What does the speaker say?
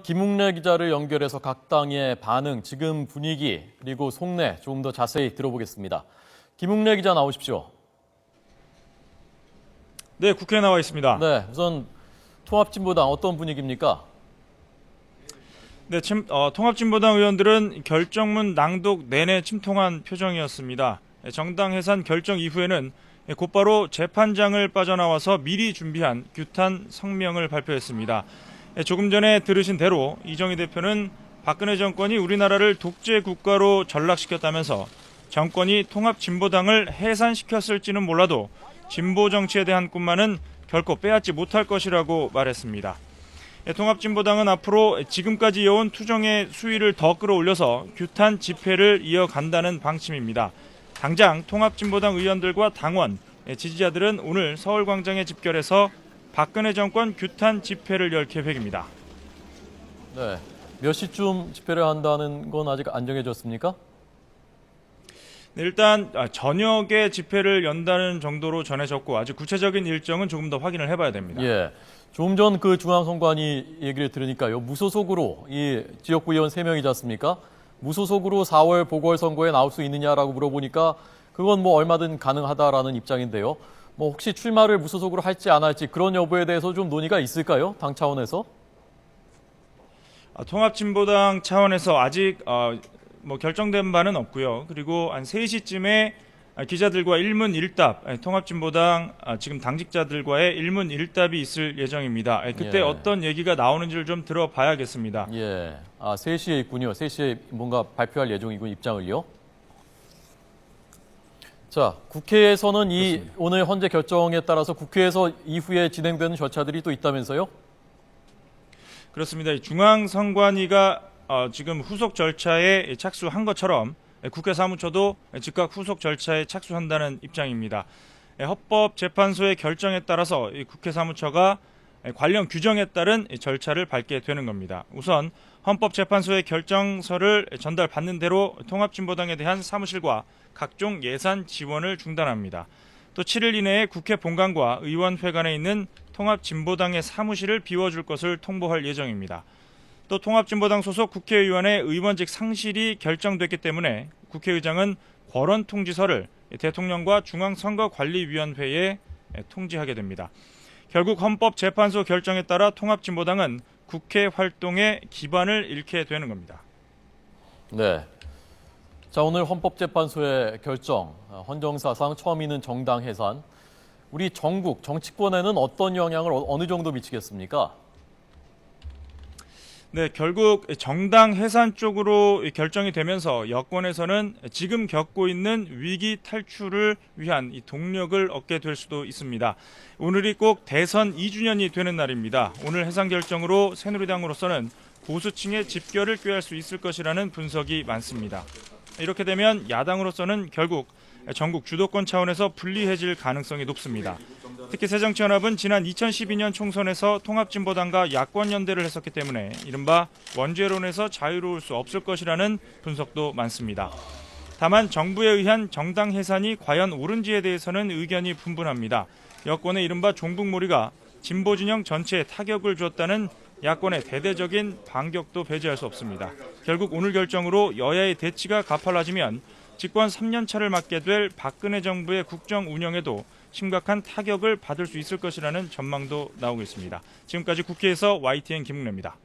김웅래 기자를 연결해서 각 당의 반응, 지금 분위기, 그리고 속내 조금 더 자세히 들어보겠습니다. 김웅래 기자 나오십시오. 네, 국회에 나와 있습니다. 네, 우선 통합진보당 어떤 분위기입니까? 네, 통합진보당 의원들은 결정문 낭독 내내 침통한 표정이었습니다. 정당 해산 결정 이후에는 곧바로 재판장을 빠져나와서 미리 준비한 규탄 성명을 발표했습니다. 조금 전에 들으신 대로 이정희 대표는 박근혜 정권이 우리나라를 독재 국가로 전락시켰다면서 정권이 통합진보당을 해산시켰을지는 몰라도 진보 정치에 대한 꿈만은 결코 빼앗지 못할 것이라고 말했습니다. 통합진보당은 앞으로 지금까지 이어온 투정의 수위를 더 끌어올려서 규탄 집회를 이어간다는 방침입니다. 당장 통합진보당 의원들과 당원, 지지자들은 오늘 서울광장에 집결해서 박근혜 정권 규탄 집회를 열 계획입니다. 네, 몇 시쯤 집회를 한다는 건 아직 안 정해졌습니까? 네, 일단 저녁에 집회를 연다는 정도로 전해졌고 아직 구체적인 일정은 조금 더 확인을 해봐야 됩니다. 예, 조금 전 그 중앙선관위 얘기를 들으니까요. 무소속으로 이 지역구 의원 3명이지 않습니까? 무소속으로 4월 보궐선거에 나올 수 있느냐라고 물어보니까 그건 뭐 얼마든 가능하다라는 입장인데요. 뭐 혹시 출마를 무소속으로 할지 안 할지 그런 여부에 대해서 좀 논의가 있을까요? 당 차원에서? 통합진보당 차원에서 아직 결정된 바는 없고요. 그리고 한 3시쯤에 기자들과 일문일답, 통합진보당 지금 당직자들과의 일문일답이 있을 예정입니다. 그때 예. 어떤 얘기가 나오는지를 좀 들어봐야겠습니다. 예, 3시에 있군요. 3시에 뭔가 발표할 예정이고 입장을요. 자, 국회에서는 오늘 현재 결정에 따라서 국회에서 이후에 진행되는 절차들이 또 있다면서요? 그렇습니다. 중앙선관위가 지금 후속 절차에 착수한 것처럼 국회 사무처도 즉각 후속 절차에 착수한다는 입장입니다. 헌법재판소의 결정에 따라서 국회 사무처가 관련 규정에 따른 절차를 밟게 되는 겁니다. 우선 헌법재판소의 결정서를 전달받는 대로 통합진보당에 대한 사무실과 각종 예산 지원을 중단합니다. 또 7일 이내에 국회 본관과 의원회관에 있는 통합진보당의 사무실을 비워줄 것을 통보할 예정입니다. 또 통합진보당 소속 국회의원의 의원직 상실이 결정됐기 때문에 국회의장은 권한 통지서를 대통령과 중앙선거관리위원회에 통지하게 됩니다. 결국 헌법재판소 결정에 따라 통합진보당은 국회 활동의 기반을 잃게 되는 겁니다. 네. 자, 오늘 헌법재판소의 결정, 헌정사상 처음 있는 정당 해산. 우리 전국 정치권에는 어떤 영향을 어느 정도 미치겠습니까? 네, 결국 정당 해산 쪽으로 결정이 되면서 여권에서는 지금 겪고 있는 위기 탈출을 위한 이 동력을 얻게 될 수도 있습니다. 오늘이 꼭 대선 2주년이 되는 날입니다. 오늘 해산 결정으로 새누리당으로서는 보수층의 집결을 꾀할 수 있을 것이라는 분석이 많습니다. 이렇게 되면 야당으로서는 결국 전국 주도권 차원에서 분리해질 가능성이 높습니다. 특히 새정치연합은 지난 2012년 총선에서 통합진보당과 야권연대를 했었기 때문에 이른바 원죄론에서 자유로울 수 없을 것이라는 분석도 많습니다. 다만 정부에 의한 정당 해산이 과연 옳은지에 대해서는 의견이 분분합니다. 여권의 이른바 종북몰이가 진보진영 전체에 타격을 주었다는 야권의 대대적인 반격도 배제할 수 없습니다. 결국 오늘 결정으로 여야의 대치가 가팔라지면 집권 3년 차를 맡게 될 박근혜 정부의 국정 운영에도 심각한 타격을 받을 수 있을 것이라는 전망도 나오고 있습니다. 지금까지 국회에서 YTN 김웅래입니다.